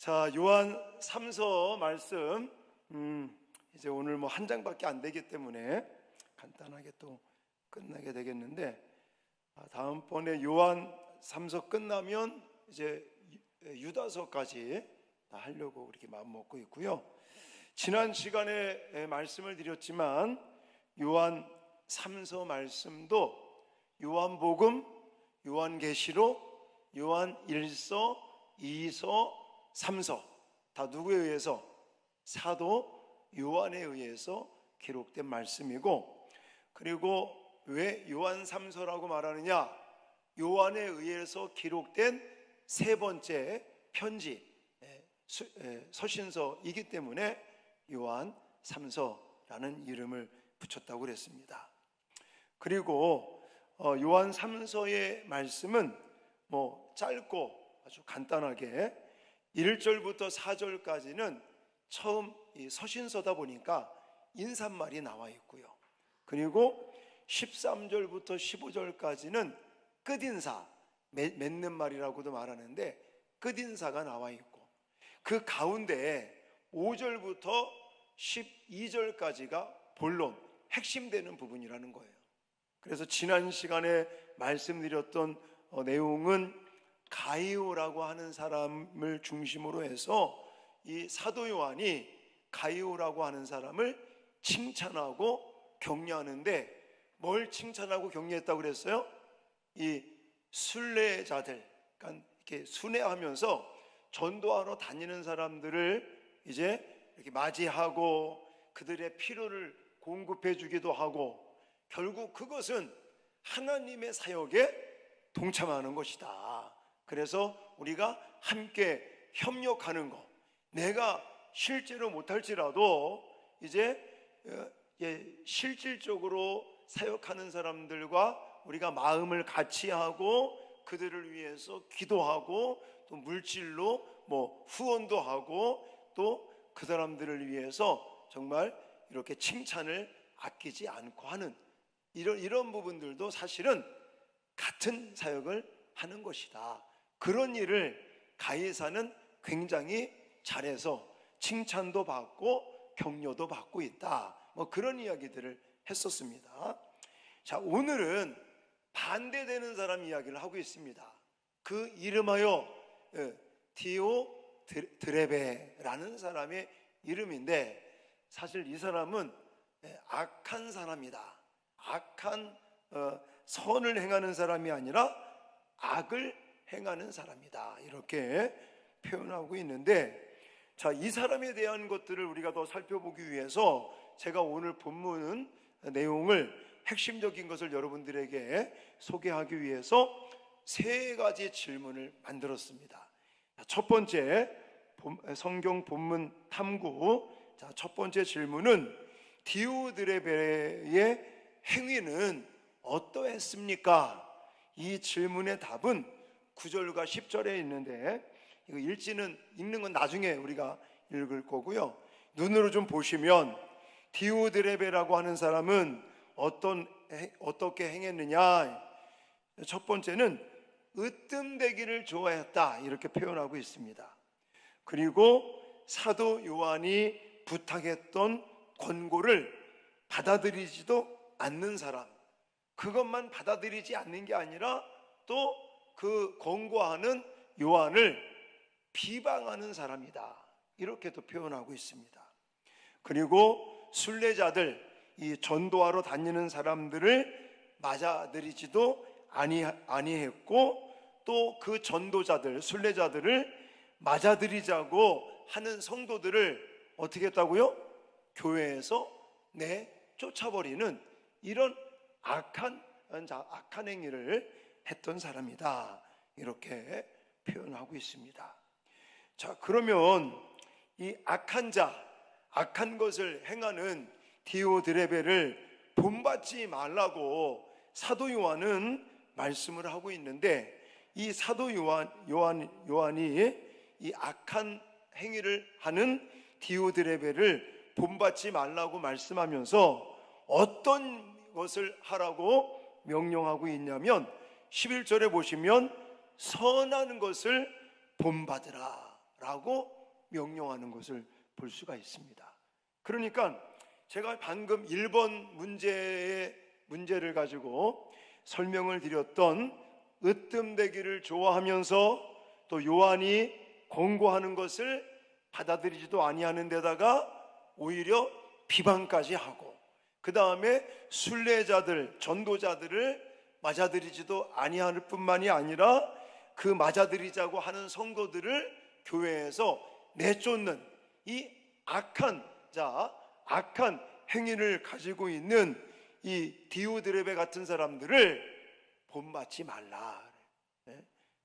자, 요한 3서 말씀 이제 오늘 뭐 한 장밖에 안 되기 때문에 간단하게 또 끝나게 되겠는데, 다음번에 요한 3서 끝나면 이제 유다서까지 다 하려고 그렇게 마음 먹고 있고요. 지난 시간에 말씀을 드렸지만 요한 3서 말씀도 요한복음, 요한계시록, 요한 1서, 2서, 3서 다 누구에 의해서? 사도 요한에 의해서 기록된 말씀이고, 그리고 왜 요한 3서라고 말하느냐? 요한에 의해서 기록된 세 번째 편지 서신서이기 때문에 요한 3서라는 이름을 붙였다고 그랬습니다. 그리고 요한 3서의 말씀은 뭐 짧고 아주 간단하게 1절부터 4절까지는 처음 이 서신서다 보니까 인사말이 나와 있고요. 그리고 13절부터 15절까지는 끝인사, 맺는 말이라고도 말하는데 끝인사가 나와 있고, 그 가운데 5절부터 12절까지가 본론, 핵심되는 부분이라는 거예요. 그래서 지난 시간에 말씀드렸던 내용은 가이오라고 하는 사람을 중심으로 해서 이 사도 요한이 가이오라고 하는 사람을 칭찬하고 격려하는데, 뭘 칭찬하고 격려했다고 그랬어요? 이 순례자들, 그러니까 이렇게 순회하면서 전도하러 다니는 사람들을 이제 이렇게 맞이하고 그들의 필요를 공급해 주기도 하고, 결국 그것은 하나님의 사역에 동참하는 것이다. 그래서 우리가 함께 협력하는 것, 내가 실제로 못할지라도 이제 실질적으로 사역하는 사람들과 우리가 마음을 같이 하고 그들을 위해서 기도하고 또 물질로 뭐 후원도 하고 또 그 사람들을 위해서 정말 이렇게 칭찬을 아끼지 않고 하는 이런 부분들도 사실은 같은 사역을 하는 것이다. 그런 일을 가이사는 굉장히 잘해서 칭찬도 받고 격려도 받고 있다. 뭐 그런 이야기들을 했었습니다. 자, 오늘은 반대되는 사람 이야기를 하고 있습니다. 그 이름하여 디오드레베라는 사람의 이름인데, 사실 이 사람은 악한 사람이다. 악한 선을 행하는 사람이 아니라 악을 행하는 사람이다, 이렇게 표현하고 있는데, 자, 이 사람에 대한 것들을 우리가 더 살펴보기 위해서 제가 오늘 본문 내용을 핵심적인 것을 여러분들에게 소개하기 위해서 세 가지 질문을 만들었습니다. 첫 번째, 성경 본문 탐구. 자, 첫 번째 질문은 디오드레베의 행위는 어떠했습니까? 이 질문의 답은 9절과 10절에 있는데, 이거 읽는 건 나중에 우리가 읽을 거고요. 눈으로 좀 보시면 디오드레베라고 하는 사람은 어떻게 행했느냐? 첫 번째는 으뜸되기를 좋아했다, 이렇게 표현하고 있습니다. 그리고 사도 요한이 부탁했던 권고를 받아들이지도 않는 사람, 그것만 받아들이지 않는 게 아니라 또 그 권고하는 요한을 비방하는 사람이다, 이렇게도 표현하고 있습니다. 그리고 순례자들, 이 전도하러 다니는 사람들을 맞아들이지도 아니했고, 또 그 전도자들, 순례자들을 맞아들이자고 하는 성도들을 어떻게 했다고요? 교회에서 내쫓아버리는 이런 악한 행위를 했던 사람이다, 이렇게 표현하고 있습니다. 자, 그러면 이 악한 것을 행하는 디오드레베를 본받지 말라고 사도 요한은 말씀을 하고 있는데, 이 사도 요한이 이 악한 행위를 하는 디오드레베를 본받지 말라고 말씀하면서 어떤 것을 하라고 명령하고 있냐면, 11절에 보시면 선한 것을 본받으라 명령하는 것을 볼 수가 있습니다. 그러니까 제가 방금 1번 문제를 가지고 설명을 드렸던 으뜸되기를 좋아하면서 또 요한이 권고하는 것을 받아들이지도 아니하는 데다가 오히려 비방까지 하고, 그 다음에 순례자들, 전도자들을 맞아들이지도 아니할 뿐만이 아니라 그 맞아들이자고 하는 성도들을 교회에서 내쫓는 이 악한 행위를 가지고 있는 이 디오드레베 같은 사람들을 본받지 말라.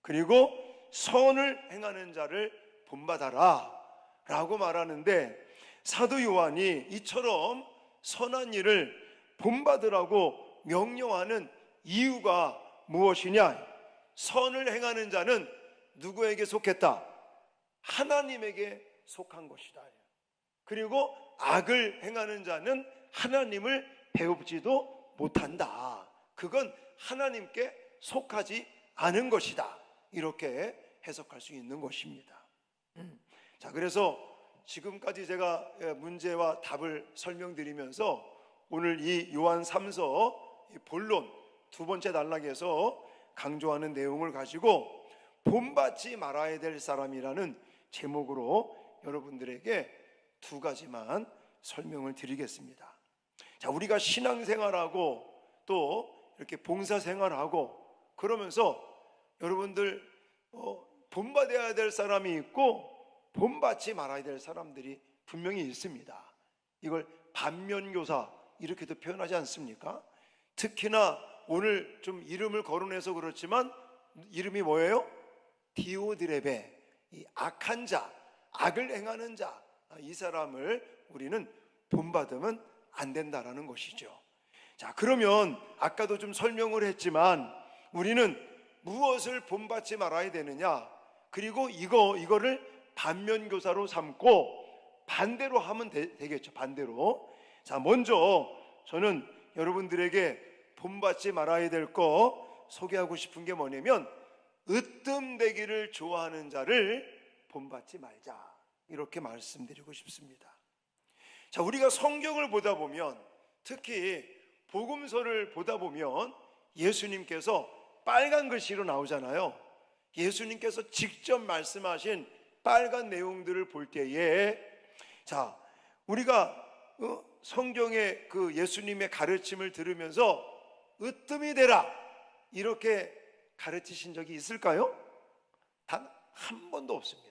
그리고 선을 행하는 자를 본받아라 라고 말하는데, 사도 요한이 이처럼 선한 일을 본받으라고 명령하는 이유가 무엇이냐? 선을 행하는 자는 누구에게 속했다? 하나님에게 속한 것이다. 그리고 악을 행하는 자는 하나님을 배우지도 못한다. 그건 하나님께 속하지 않은 것이다. 이렇게 해석할 수 있는 것입니다. 자, 그래서 지금까지 제가 문제와 답을 설명드리면서 오늘 이 요한 3서 본론 두 번째 단락에서 강조하는 내용을 가지고 본받지 말아야 될 사람이라는 제목으로 여러분들에게 두 가지만 설명을 드리겠습니다. 자, 우리가 신앙생활하고 또 이렇게 봉사생활하고 그러면서 여러분들 본받아야 될 사람이 있고 본받지 말아야 될 사람들이 분명히 있습니다. 이걸 반면교사 이렇게도 표현하지 않습니까? 특히나 오늘 좀 이름을 거론해서 그렇지만 이름이 뭐예요? 디오드레베, 이 악한 자, 악을 행하는 자, 이 사람을 우리는 본받으면 안 된다라는 것이죠. 자, 그러면 아까도 좀 설명을 했지만 우리는 무엇을 본받지 말아야 되느냐? 그리고 이거를 반면교사로 삼고 반대로 하면 되겠죠. 반대로. 자, 먼저 저는 여러분들에게 본받지 말아야 될 거 소개하고 싶은 게 뭐냐면 으뜸되기를 좋아하는 자를 본받지 말자, 이렇게 말씀드리고 싶습니다. 자, 우리가 성경을 보다 보면, 특히 복음서를 보다 보면 예수님께서 빨간 글씨로 나오잖아요. 예수님께서 직접 말씀하신 빨간 내용들을 볼 때에, 자, 우리가 성경의 그 예수님의 가르침을 들으면서 으뜸이 되라 이렇게 가르치신 적이 있을까요? 단 한 번도 없습니다.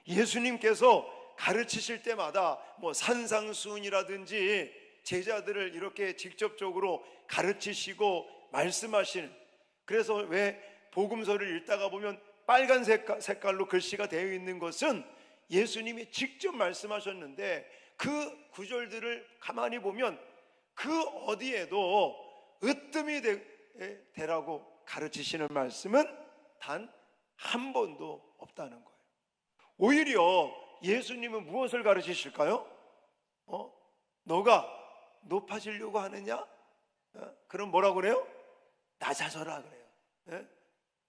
예수님께서 가르치실 때마다 뭐 산상수훈이라든지 제자들을 이렇게 직접적으로 가르치시고 말씀하시는, 그래서 왜 복음서를 읽다가 보면 빨간 색깔로 글씨가 되어 있는 것은 예수님이 직접 말씀하셨는데, 그 구절들을 가만히 보면 그 어디에도 으뜸이 되라고 가르치시는 말씀은 단 한 번도 없다는 거예요. 오히려 예수님은 무엇을 가르치실까요? 너가 높아지려고 하느냐? 그럼 뭐라고 그래요? 낮아져라 그래요.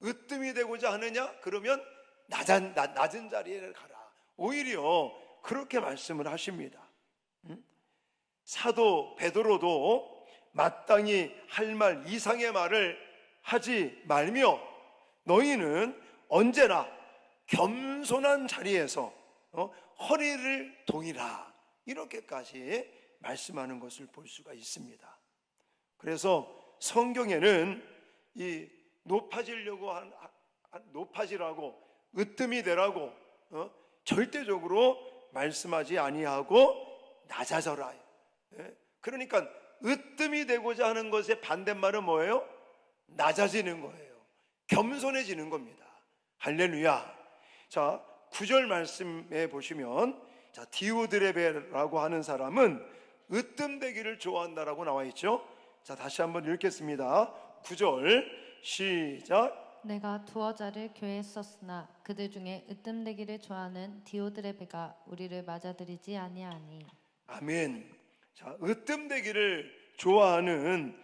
으뜸이 되고자 하느냐? 그러면 낮은 자리에 가라. 오히려 그렇게 말씀을 하십니다. 사도 베드로도 마땅히 할 말 이상의 말을 하지 말며 너희는 언제나 겸손한 자리에서 허리를 동이라, 이렇게까지 말씀하는 것을 볼 수가 있습니다. 그래서 성경에는 이 높아지라고 으뜸이 되라고 절대적으로 말씀하지 아니하고 낮아져라. 그러니까 으뜸이 되고자 하는 것의 반대말은 뭐예요? 낮아지는 거예요. 겸손해지는 겁니다. 할렐루야. 자, 9절 말씀에 보시면, 자, 디오드레베라고 하는 사람은 으뜸되기를 좋아한다라고 나와 있죠. 자, 다시 한번 읽겠습니다. 9절 시작. 내가 두어 자를 교회에 썼으나 그들 중에 으뜸되기를 좋아하는 디오드레베가 우리를 맞아들이지 아니하니. 아멘. 자, 으뜸되기를 좋아하는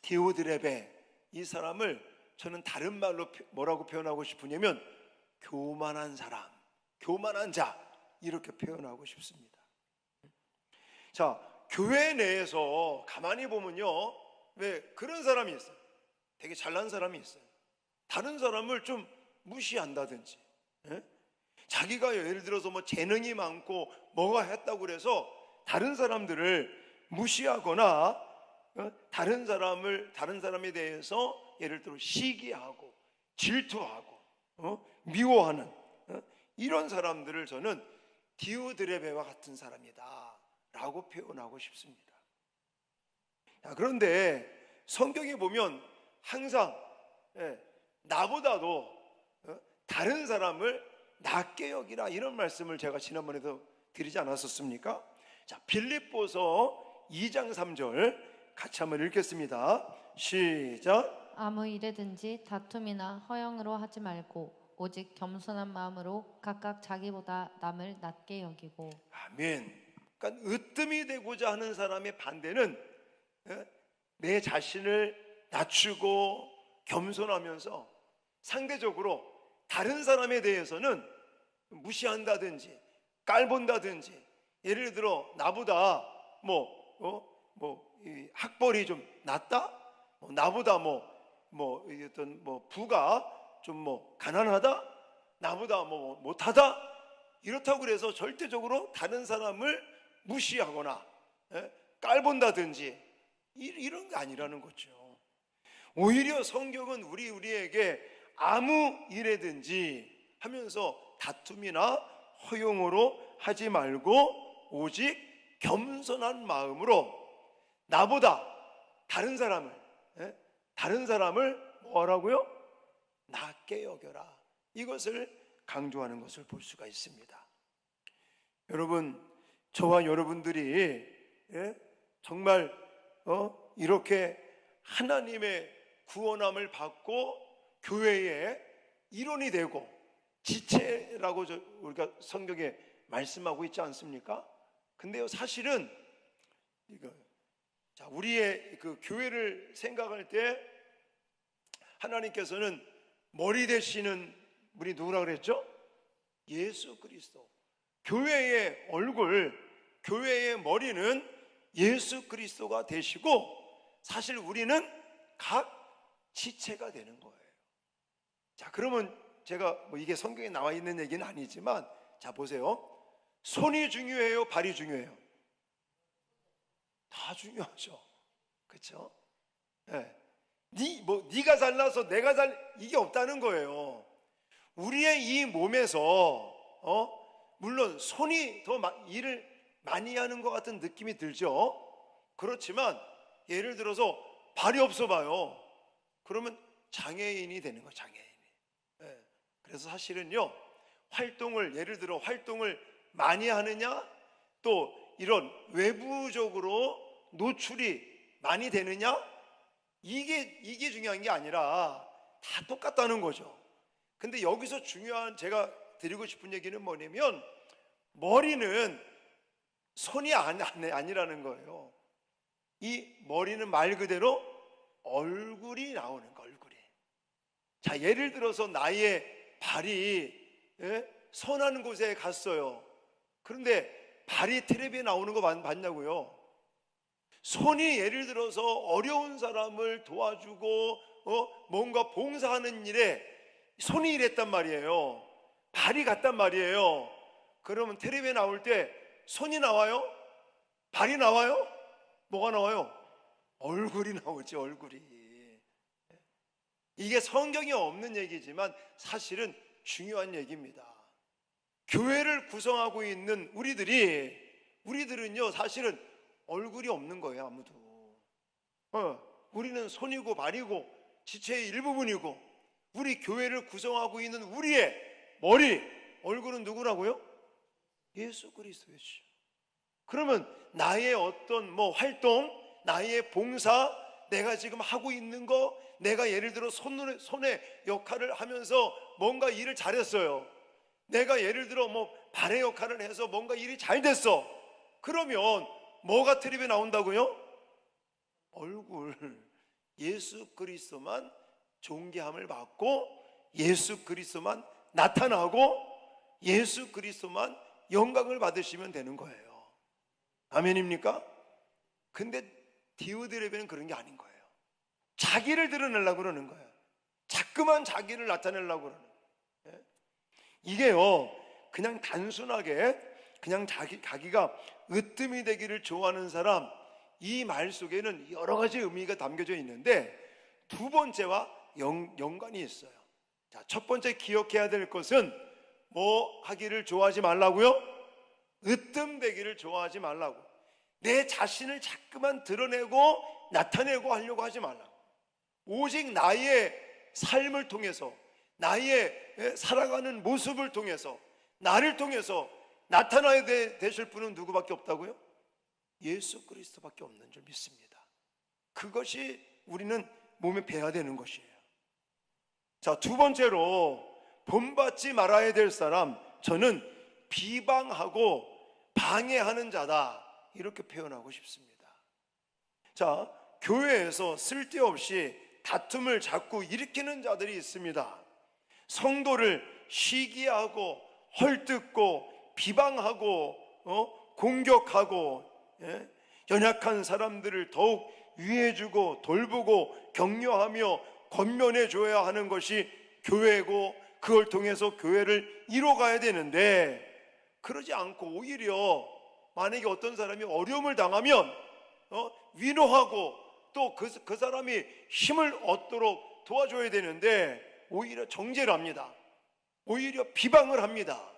디오드레베, 이 사람을 저는 다른 말로 뭐라고 표현하고 싶으냐면 교만한 사람, 교만한 자, 이렇게 표현하고 싶습니다. 자, 교회 내에서 가만히 보면요, 왜 그런 사람이 있어요. 되게 잘난 사람이 있어요. 다른 사람을 좀 무시한다든지, 예? 자기가 예를 들어서 뭐 재능이 많고 뭐가 했다고 그래서 다른 사람들을 무시하거나 다른 사람에 대해서 예를 들어 시기하고 질투하고 미워하는 이런 사람들을 저는 디오드레베와 같은 사람이다라고 표현하고 싶습니다. 그런데 성경에 보면 항상 나보다도 다른 사람을 낮게 여기라, 이런 말씀을 제가 지난번에도 드리지 않았었습니까? 자, 빌립보서 2장 3절 같이 한번 읽겠습니다. 시작. 아무 일에든지 다툼이나 허영으로 하지 말고 오직 겸손한 마음으로 각각 자기보다 남을 낮게 여기고. 아멘. 그러니까 으뜸이 되고자 하는 사람의 반대는 내 자신을 낮추고 겸손하면서 상대적으로 다른 사람에 대해서는 무시한다든지 깔본다든지, 예를 들어 나보다 이 학벌이 좀 낮다, 나보다 어떤 부가 좀 가난하다, 나보다 못하다, 이렇다고 그래서 절대적으로 다른 사람을 무시하거나 깔본다든지 이런 게 아니라는 거죠. 오히려 성경은 우리에게 아무 일에든지 하면서 다툼이나 허용으로 하지 말고 오직 겸손한 마음으로 나보다 다른 사람을 뭐라고요? 낮게 여겨라. 이것을 강조하는 것을 볼 수가 있습니다. 여러분, 저와 여러분들이 정말 이렇게 하나님의 구원함을 받고 교회의 일원이 되고 지체라고 우리가 성경에 말씀하고 있지 않습니까? 근데요, 사실은 우리의 그 교회를 생각할 때 하나님께서는 머리 되시는 분이 누구라 그랬죠? 예수 그리스도. 교회의 얼굴, 교회의 머리는 예수 그리스도가 되시고, 사실 우리는 각 지체가 되는 거예요. 자, 그러면 제가 이게 성경에 나와 있는 얘기는 아니지만, 자 보세요. 손이 중요해요, 발이 중요해요? 다 중요하죠. 그렇죠? 네가 잘나서 내가 이게 없다는 거예요. 우리의 이 몸에서 물론 손이 더 일을 많이 하는 것 같은 느낌이 들죠. 그렇지만 예를 들어서 발이 없어 봐요. 그러면 장애인이 되는 거예요, 장애인이. 그래서 사실은요, 예를 들어 활동을 많이 하느냐, 또 이런 외부적으로 노출이 많이 되느냐, 이게 중요한 게 아니라 다 똑같다는 거죠. 근데 여기서 제가 드리고 싶은 얘기는 뭐냐면, 머리는 손이 아니라는 거예요. 이 머리는 말 그대로 얼굴이 나오는 거, 얼굴이. 자, 예를 들어서 나의 발이 선한 곳에 갔어요. 그런데 발이 텔레비에 나오는 거 봤냐고요? 손이 예를 들어서 어려운 사람을 도와주고 뭔가 봉사하는 일에 손이 일했단 말이에요. 발이 갔단 말이에요. 그러면 텔레비에 나올 때 손이 나와요? 발이 나와요? 뭐가 나와요? 얼굴이 나오지, 얼굴이. 이게 성경에 없는 얘기지만 사실은 중요한 얘기입니다. 교회를 구성하고 있는 우리들은요, 사실은 얼굴이 없는 거예요, 아무도. 우리는 손이고 발이고 지체의 일부분이고, 우리 교회를 구성하고 있는 우리의 머리, 얼굴은 누구라고요? 예수 그리스도였죠. 그러면 나의 어떤 활동, 나의 봉사, 내가 지금 하고 있는 거, 내가 예를 들어 손의 역할을 하면서 뭔가 일을 잘했어요. 내가 예를 들어 발의 역할을 해서 뭔가 일이 잘 됐어. 그러면 뭐가 텔레비에 나온다고요? 얼굴. 예수 그리스도만 존귀함을 받고 예수 그리스도만 나타나고 예수 그리스도만 영광을 받으시면 되는 거예요. 아멘입니까? 근데 디오드레베는 그런 게 아닌 거예요. 자기를 드러내려고 그러는 거예요. 자꾸만 자기를 나타내려고 그러는 거예요. 이게요, 그냥 단순하게 그냥 자기가 으뜸이 되기를 좋아하는 사람, 이 말 속에는 여러 가지 의미가 담겨져 있는데 두 번째와 연관이 있어요. 자, 첫 번째 기억해야 될 것은 뭐 하기를 좋아하지 말라고요? 으뜸 되기를 좋아하지 말라고. 내 자신을 자꾸만 드러내고 나타내고 하려고 하지 말라고. 오직 나의 삶을 통해서, 나의 살아가는 모습을 통해서, 나를 통해서 나타나야 되실 분은 누구밖에 없다고요? 예수 그리스도밖에 없는 줄 믿습니다. 그것이 우리는 몸에 배야 되는 것이에요. 자, 두 번째로 본받지 말아야 될 사람, 저는 비방하고 방해하는 자다, 이렇게 표현하고 싶습니다. 자, 교회에서 쓸데없이 다툼을 자꾸 일으키는 자들이 있습니다. 성도를 시기하고 헐뜯고 비방하고 공격하고, 연약한 사람들을 더욱 위해주고 돌보고 격려하며 권면해 줘야 하는 것이 교회고, 그걸 통해서 교회를 이뤄가야 되는데, 그러지 않고 오히려 만약에 어떤 사람이 어려움을 당하면 위로하고 또 그 사람이 힘을 얻도록 도와줘야 되는데 오히려 정죄를 합니다. 오히려 비방을 합니다.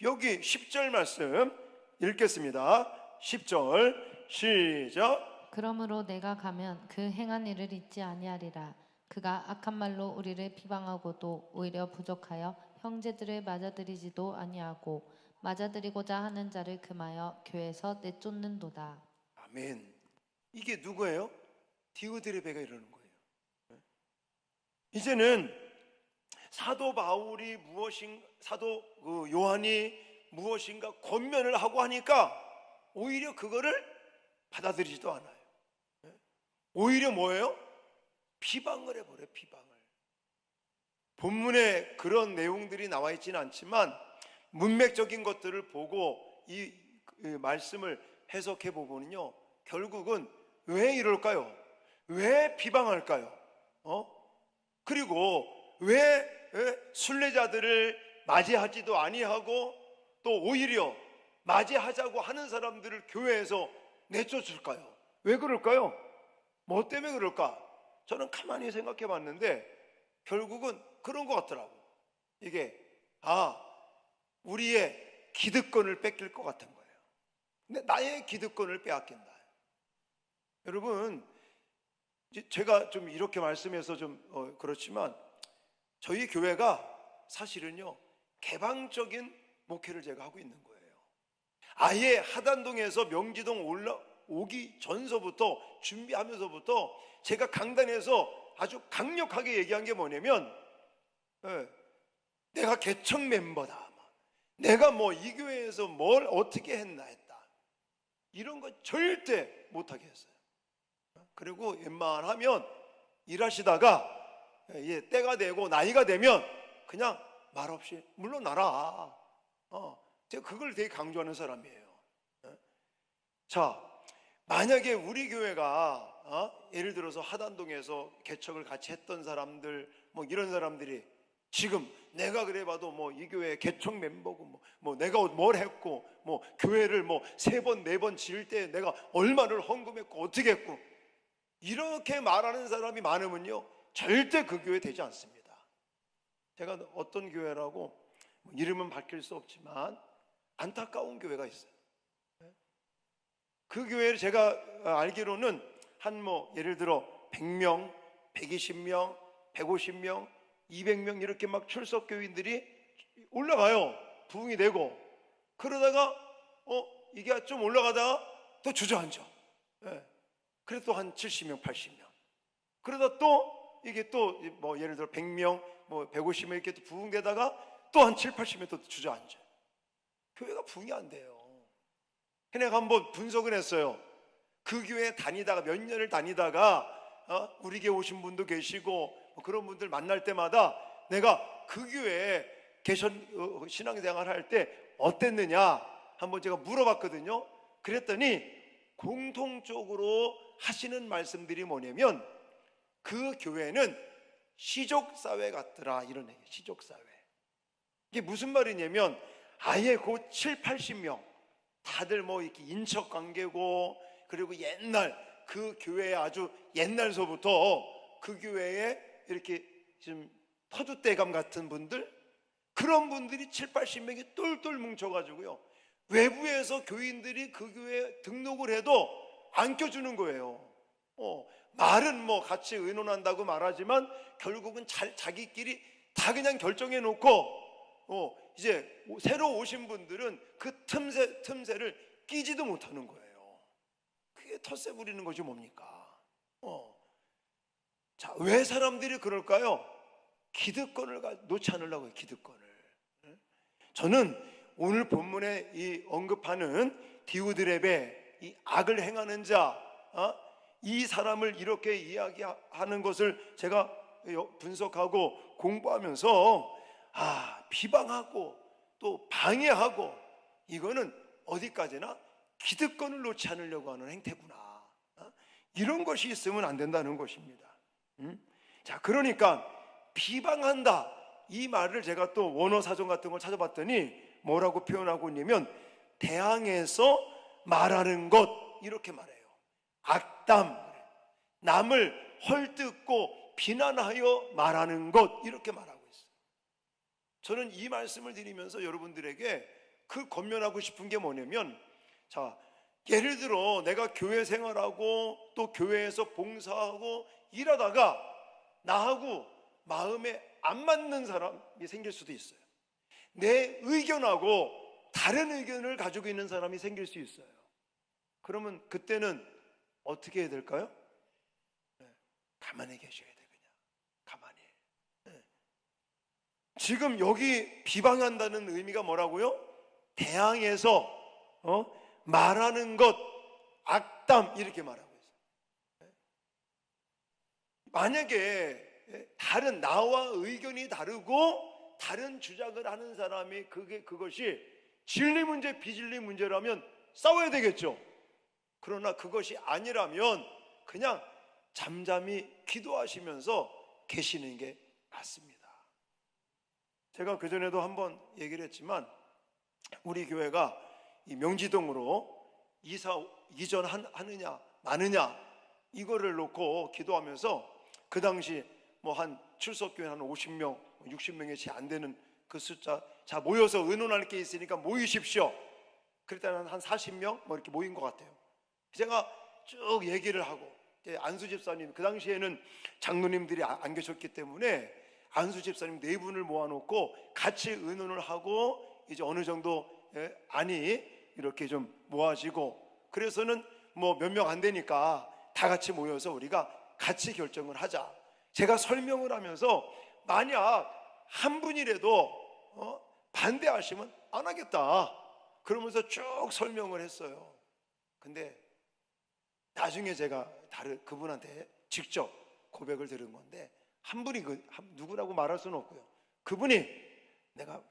여기 10절 말씀 읽겠습니다. 10절 시작. 그러므로 내가 가면 그 행한 일을 잊지 아니하리라. 그가 악한 말로 우리를 비방하고도 오히려 부족하여 형제들을 맞아들이지도 아니하고 맞아들이고자 하는 자를 금하여 교회에서 내쫓는도다. 아멘. 이게 누구예요? 디오드레베가 이러는 거예요. 이제는 사도 바울이 사도 요한이 무엇인가 권면을 하고 하니까 오히려 그거를 받아들이지도 않아요. 오히려 뭐예요? 비방을 해버려요. 비방을. 본문에 그런 내용들이 나와 있지는 않지만 문맥적인 것들을 보고 이 말씀을 해석해 보면요, 결국은 왜 이럴까요? 왜 비방할까요? 그리고 왜 순례자들을 맞이하지도 아니하고 또 오히려 맞이하자고 하는 사람들을 교회에서 내쫓을까요? 왜 그럴까요? 뭐 때문에 그럴까? 저는 가만히 생각해 봤는데 결국은 그런 것 같더라고. 이게 우리의 기득권을 뺏길 것 같은 거예요. 근데 나의 기득권을 빼앗긴다. 여러분, 제가 좀 이렇게 말씀해서 좀 그렇지만 저희 교회가 사실은요, 개방적인 목회를 제가 하고 있는 거예요. 아예 하단동에서 명지동 올라오기 전서부터 준비하면서부터 제가 강단에서 아주 강력하게 얘기한 게 뭐냐면, 내가 개척 멤버다, 내가 뭐 이 교회에서 뭘 어떻게 했나 했다, 이런 거 절대 못하게 했어요. 그리고 웬만하면 일하시다가 때가 되고 나이가 되면 그냥 말없이 물러나라. 제가 그걸 되게 강조하는 사람이에요. 자, 만약에 우리 교회가 예를 들어서 하단동에서 개척을 같이 했던 사람들, 뭐 이런 사람들이 지금 내가 그래 봐도 뭐 이 교회 개척 멤버고 뭐 내가 뭘 했고 뭐 교회를 뭐 3번 4번 지을 때 내가 얼마를 헌금했고 어떻게 했고, 이렇게 말하는 사람이 많으면요, 절대 그 교회 되지 않습니다. 제가 어떤 교회라고 이름은 밝힐 수 없지만 안타까운 교회가 있어요. 그 교회를 제가 알기로는 한 예를 들어 100명, 120명, 150명, 200명 이렇게 막 출석교인들이 올라가요. 부흥이 되고. 그러다가 이게 좀 올라가다가 또 주저앉아. 그래도 또 한 70명, 80명. 그러다 또 이게 또 예를 들어 100명, 150명 이렇게 또 부흥되다가 또 한 7, 80명 또 주저앉아. 교회가 부흥이 안 돼요. 내가 한번 분석을 했어요. 그 교회에 다니다가 몇 년을 다니다가 우리 교회 오신 분도 계시고 뭐 그런 분들 만날 때마다 내가 그 교회에 신앙생활 할 때 어땠느냐 한번 제가 물어봤거든요. 그랬더니 공통적으로 하시는 말씀들이 뭐냐면 그 교회는 시족사회 같더라, 이런 얘기. 시족사회. 이게 무슨 말이냐면 아예 곧 7, 80명 다들 뭐 이렇게 인척관계고, 그리고 옛날 그 교회에 아주 옛날서부터 그 교회에 이렇게 좀 터줏대감 같은 분들, 그런 분들이 7, 80명이 똘똘 뭉쳐가지고요, 외부에서 교인들이 그 교회에 등록을 해도 안 껴주는 거예요. 말은 뭐 같이 의논한다고 말하지만 결국은 자기끼리 다 그냥 결정해 놓고 이제 새로 오신 분들은 그 틈새를 끼지도 못하는 거예요. 그게 텃세 부리는 것이 뭡니까? 자, 왜 사람들이 그럴까요? 기득권을 놓지 않으려고 해요. 기득권을. 저는 오늘 본문에 이 언급하는 디오드렙의 이 악을 행하는 자, 이 사람을 이렇게 이야기하는 것을 제가 분석하고 공부하면서 비방하고 또 방해하고, 이거는 어디까지나 기득권을 놓지 않으려고 하는 행태구나, 이런 것이 있으면 안 된다는 것입니다. 자, 그러니까 비방한다, 이 말을 제가 또 원어사전 같은 걸 찾아봤더니 뭐라고 표현하고 있냐면 대항해서 말하는 것, 이렇게 말해요. 악담, 남을 헐뜯고 비난하여 말하는 것, 이렇게 말하고 있어요. 저는 이 말씀을 드리면서 여러분들에게 그 권면하고 싶은 게 뭐냐면, 자, 예를 들어 내가 교회 생활하고 또 교회에서 봉사하고 일하다가 나하고 마음에 안 맞는 사람이 생길 수도 있어요. 내 의견하고 다른 의견을 가지고 있는 사람이 생길 수 있어요. 그러면 그때는 어떻게 해야 될까요? 가만히 계셔야 돼. 그냥 가만히. 지금 여기 비방한다는 의미가 뭐라고요? 대항해서 말하는 것, 악담, 이렇게 말하고 있어요. 만약에 다른 나와 의견이 다르고 다른 주장을 하는 사람이 그것이 진리 문제, 비진리 문제라면 싸워야 되겠죠. 그러나 그것이 아니라면 그냥 잠잠히 기도하시면서 계시는 게 맞습니다. 제가 그전에도 한번 얘기를 했지만 우리 교회가 이 명지동으로 이전하느냐 마느냐 이거를 놓고 기도하면서 그 당시 뭐 한 출석교회 한 50명, 60명이 채 안 되는 그 숫자, 자 모여서 의논할 게 있으니까 모이십시오. 그랬더니 한 40명 뭐 이렇게 모인 것 같아요. 제가 쭉 얘기를 하고, 안수 집사님, 그 당시에는 장로님들이 안 계셨기 때문에 안수 집사님 4분을 모아놓고 같이 의논을 하고 이제 어느 정도 안이 이렇게 좀 모아지고, 그래서는 뭐 몇 명 안 되니까 다 같이 모여서 우리가 같이 결정을 하자. 제가 설명을 하면서 만약 한 분이라도 반대하시면 안 하겠다 그러면서 쭉 설명을 했어요. 근데 나중에 제가 그분한테 직접 고백을 들은 건데, 한 분이 누구라고 말할 수는 없고요, 그분이 내가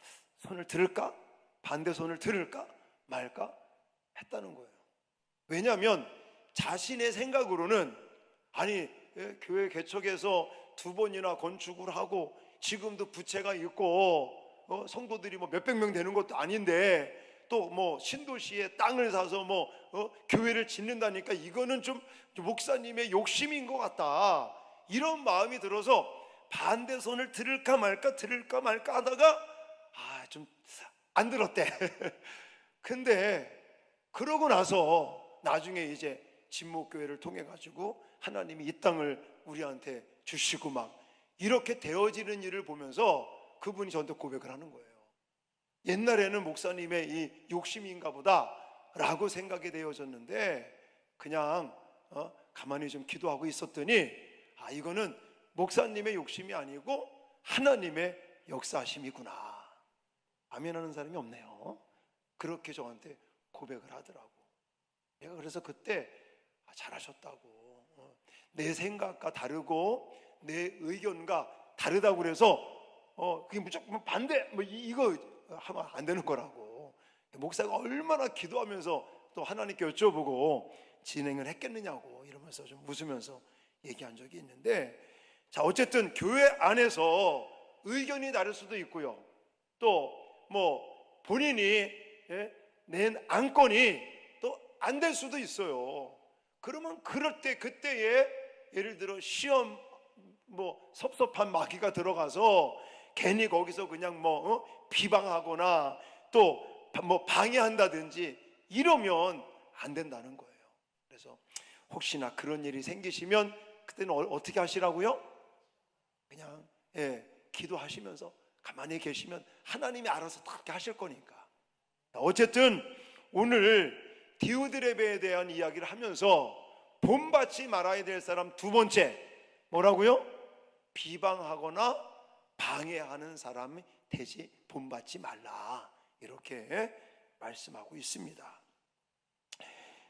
손을 들을까? 반대 손을 들을까? 말까? 했다는 거예요. 왜냐하면 자신의 생각으로는 아니 교회 개척해서 2번이나 건축을 하고 지금도 부채가 있고 성도들이 뭐 몇백 명 되는 것도 아닌데 또 뭐 신도시에 땅을 사서 뭐 교회를 짓는다니까 이거는 좀 목사님의 욕심인 것 같다, 이런 마음이 들어서 반대 손을 들을까 말까 하다가 좀 안 들었대. 근데 그러고 나서 나중에 이제 진목교회를 통해 가지고 하나님이 이 땅을 우리한테 주시고 막 이렇게 되어지는 일을 보면서 그분이 저한테 고백을 하는 거예요. 옛날에는 목사님의 이 욕심인가 보다 라고 생각이 되어졌는데 그냥 가만히 좀 기도하고 있었더니 이거는 목사님의 욕심이 아니고 하나님의 역사하심이구나. 아멘하는 사람이 없네요. 그렇게 저한테 고백을 하더라고. 내가 그래서 그때 잘하셨다고, 내 생각과 다르고 내 의견과 다르다고 그래서 그게 무조건 반대 뭐 이거 하면 안 되는 거라고. 목사가 얼마나 기도하면서 또 하나님께 여쭤보고 진행을 했겠느냐고 이러면서 좀 웃으면서 얘기한 적이 있는데, 자, 어쨌든 교회 안에서 의견이 다를 수도 있고요, 또 뭐 본인이 낸 안건이 또 안 될 수도 있어요. 그러면 그럴 때 그때에 예를 들어 시험 뭐 섭섭한 마귀가 들어가서 괜히 거기서 그냥 뭐 비방하거나 또 뭐 방해한다든지 이러면 안 된다는 거예요. 그래서 혹시나 그런 일이 생기시면 그때는 어떻게 하시라고요? 그냥 기도하시면서 가만히 계시면 하나님이 알아서 다 하실 거니까. 어쨌든 오늘 디오드레베에 대한 이야기를 하면서 본받지 말아야 될 사람 두 번째 뭐라고요? 비방하거나 방해하는 사람이 되지 본받지 말라, 이렇게 말씀하고 있습니다.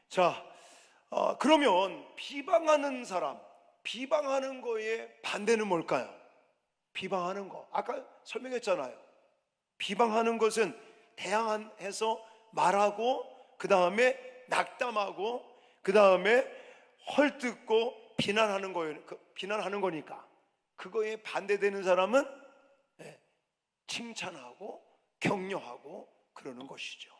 자, 그러면 비방하는 사람, 비방하는 거의 반대는 뭘까요? 비방하는 거 아까 설명했잖아요. 비방하는 것은 대항해서 말하고 그 다음에 낙담하고 그 다음에 헐뜯고 비난하는 거예요. 비난하는 거니까 그거에 반대되는 사람은 칭찬하고 격려하고 그러는 것이죠.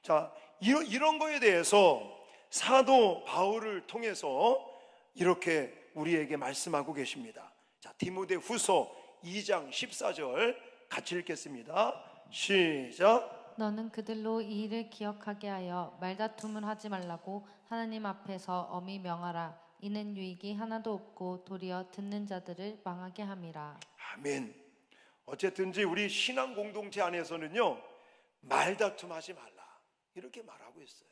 자, 이런 거에 대해서 사도 바울을 통해서 이렇게 우리에게 말씀하고 계십니다. 자, 디모데후서 2장 14절 같이 읽겠습니다. 시작. 너는 그들로 이 일을 기억하게 하여 말다툼을 하지 말라고 하나님 앞에서 엄히 명하라. 이는 유익이 하나도 없고 도리어 듣는 자들을 망하게 함이라. 아멘. 어쨌든지 우리 신앙 공동체 안에서는요, 말다툼하지 말라 이렇게 말하고 있어요.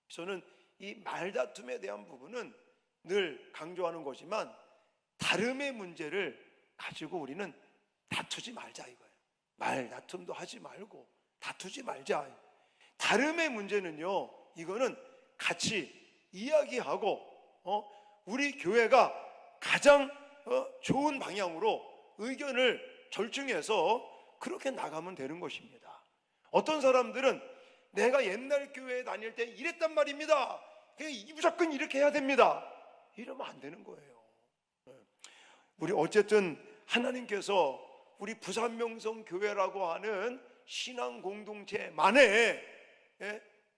저는 이 말다툼에 대한 부분은 늘 강조하는 거지만 다름의 문제를 가지고 우리는 다투지 말자 이거예요. 말다툼도 하지 말고 다투지 말자. 다름의 문제는요, 이거는 같이 이야기하고 우리 교회가 가장 좋은 방향으로 의견을 절충해서 그렇게 나가면 되는 것입니다. 어떤 사람들은 내가 옛날 교회에 다닐 때 이랬단 말입니다, 무조건 이렇게 해야 됩니다, 이러면 안 되는 거예요. 우리 어쨌든 하나님께서 우리 부산명성교회라고 하는 신앙 공동체만의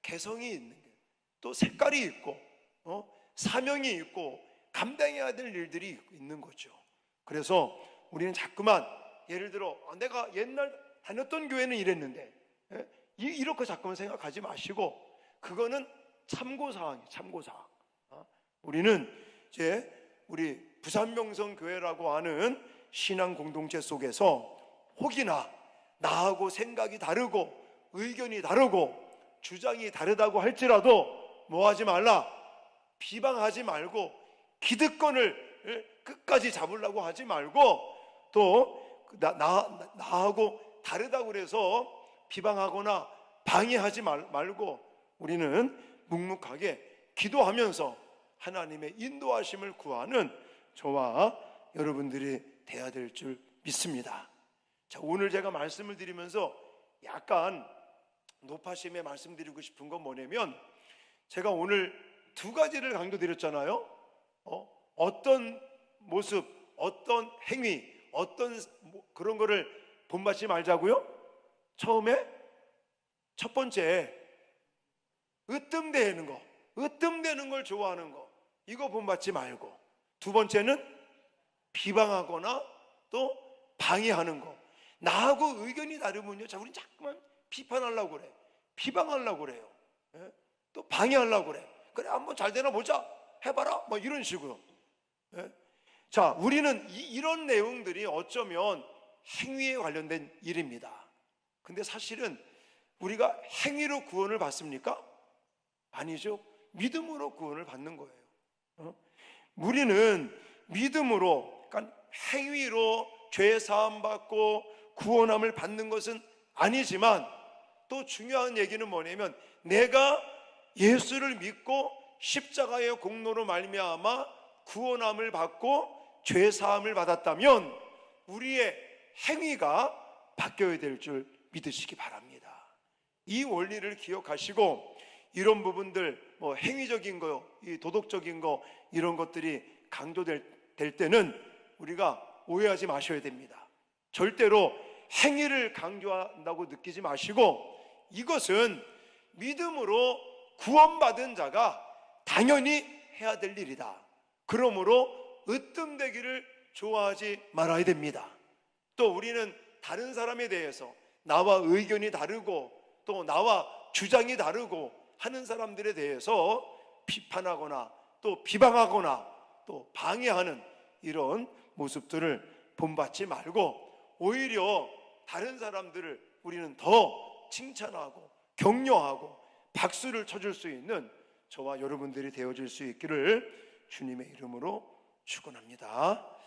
개성이 있는 게, 또 색깔이 있고 사명이 있고 감당해야 될 일들이 있는 거죠. 그래서 우리는 자꾸만 예를 들어 내가 옛날 다녔던 교회는 이랬는데 이렇게 자꾸만 생각하지 마시고, 그거는 참고사항이에요. 참고사항. 우리는 이제 우리 부산명성교회라고 하는 신앙 공동체 속에서 혹이나 나하고 생각이 다르고 의견이 다르고 주장이 다르다고 할지라도 뭐 하지 말라, 비방하지 말고 기득권을 끝까지 잡으려고 하지 말고, 또 나하고 다르다고 그래서 비방하거나 방해하지 말고 우리는 묵묵하게 기도하면서 하나님의 인도하심을 구하는 저와 여러분들이 돼야 될 줄 믿습니다. 자, 오늘 제가 말씀을 드리면서 약간 높아심에 말씀드리고 싶은 건 뭐냐면, 제가 오늘 두 가지를 강조드렸잖아요. 어떤 모습, 어떤 행위, 어떤 그런 거를 본받지 말자고요. 처음에 첫 번째 으뜸대는 거, 으뜸되는 걸 좋아하는 거, 이거 본받지 말고, 두 번째는 비방하거나 또 방해하는 거. 나하고 의견이 다르면요, 자, 우린 자꾸만 비판하려고 그래, 비방하려고 그래요. 또 방해하려고 그래. 그래, 한번 잘 되나 보자, 해봐라, 뭐 이런 식으로. 자, 우리는 이런 내용들이 어쩌면 행위에 관련된 일입니다. 근데 사실은 우리가 행위로 구원을 받습니까? 아니죠. 믿음으로 구원을 받는 거예요. 우리는 믿음으로, 그러니까 행위로 죄 사함 받고 구원함을 받는 것은 아니지만, 또 중요한 얘기는 뭐냐면 내가 예수를 믿고 십자가의 공로로 말미암아 구원함을 받고 죄 사함을 받았다면 우리의 행위가 바뀌어야 될 줄 믿으시기 바랍니다. 이 원리를 기억하시고 이런 부분들, 행위적인 거, 이 도덕적인 거, 이런 것들이 강조될 때는 우리가 오해하지 마셔야 됩니다. 절대로 행위를 강조한다고 느끼지 마시고 이것은 믿음으로 구원받은 자가 당연히 해야 될 일이다. 그러므로 으뜸되기를 좋아하지 말아야 됩니다. 또 우리는 다른 사람에 대해서 나와 의견이 다르고 또 나와 주장이 다르고 하는 사람들에 대해서 비판하거나 또 비방하거나 또 방해하는 이런 모습들을 본받지 말고 오히려 다른 사람들을 우리는 더 칭찬하고 격려하고 박수를 쳐줄 수 있는 저와 여러분들이 되어질 수 있기를 주님의 이름으로 축원합니다.